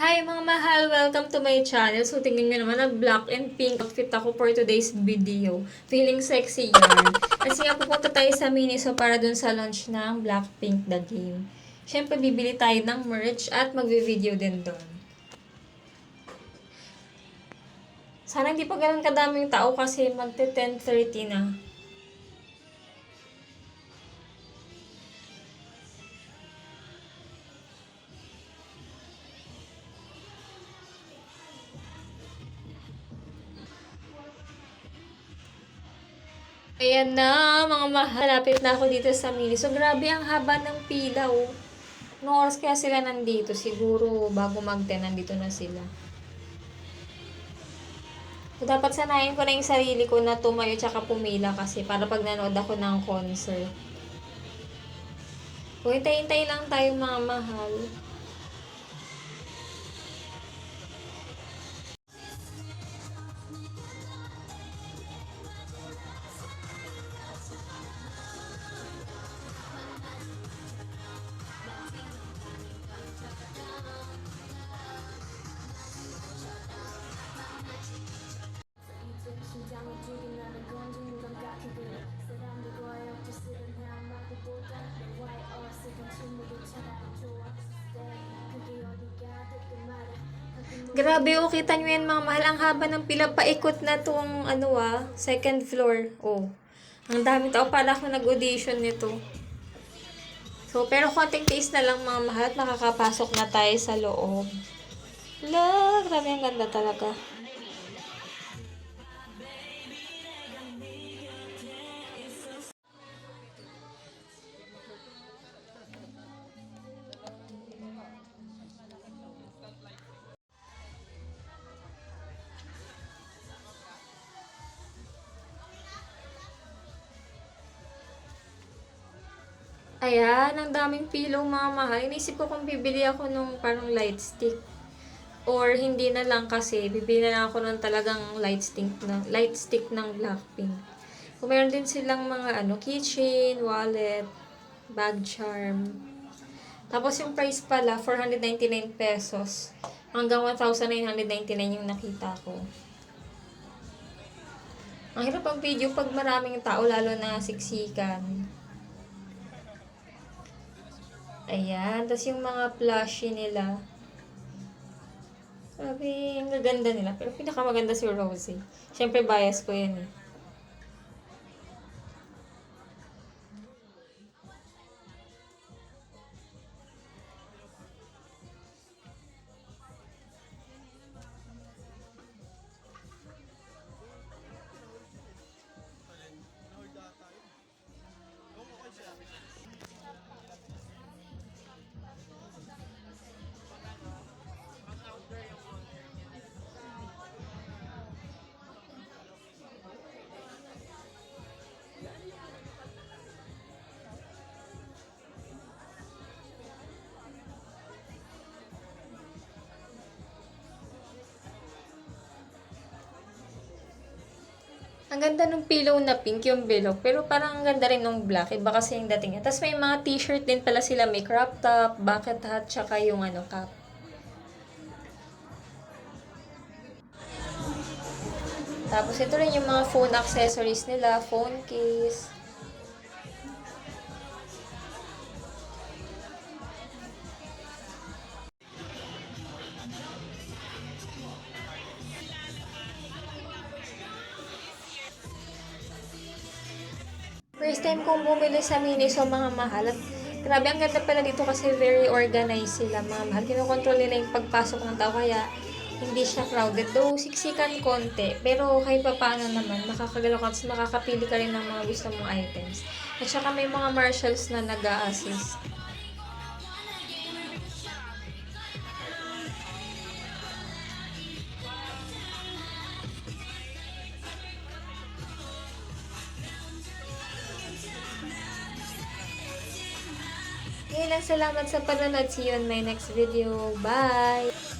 Hi mga mahal! Welcome to my channel. So, tingnan nyo naman, nag-black and pink outfit ako for today's video. Feeling sexy yan. Kasi nga pupunta tayo sa Miniso para dun sa launch ng Blackpink The Game. Siyempre, bibili tayo ng merch at magvi-video din dun. Sana hindi pa ganun kadaming tao kasi magte-10:30 na. Ayan na, mga mahal. Malapit na ako dito sa Mini. So, grabe ang haba ng pila, oh. Anong oras kaya sila nandito? Siguro, bago mag-10, nandito na sila. So, dapat sanayin ko na yung sarili ko na tumayo tsaka pumila kasi para pag nanood ako ng concert. So, hintay-hintay lang tayo mga mahal. Grabe, oh, kita nyo yan mga mahal. Ang haba ng pila, paikot na tong second floor. Oh, ang dami tao, para ako nag-audition nito. So, pero konting tiis na lang mga mahal at makakapasok na tayo sa loob. La, grabe, ang ganda talaga. Ayan, ang daming pillow mga mahal. Inisip ko kung bibili ako nung parang light stick. Or hindi na lang kasi, bibili na lang ako ng talagang light stick ng Blackpink. Kung meron din silang mga keychain, wallet, bag charm. Tapos yung price pala, 499 pesos. Hanggang 1,999 yung nakita ko. Ang hirap ang video pag maraming tao, lalo na siksikan. Ayan, tapos yung mga plushie nila. Sabi, ang gaganda nila. Pero pinakamaganda si Rosie. Siyempre, bias ko yan eh. Ang ganda ng pillow na pink yung bilog. Pero parang ang ganda rin ng black. Iba kasi yung dating niya. Tapos may mga t-shirt din pala sila. May crop top, bucket hat, tsaka yung cap. Tapos ito rin yung mga phone accessories nila. Phone case. First time kong bumili sa Miniso mga mahal. At grabe, ang ganda pala dito kasi very organized sila mga mahal. Kinokontrol nila yung pagpasok ng tao kaya hindi siya crowded. Though siksikan konti, pero kahit pa paano naman, makakagalaw ka at makakapili ka rin ng mga gusto mong items. At saka may mga marshals na nag-a-assist. Ngayon lang, salamat sa panonood. See you on my next video. Bye!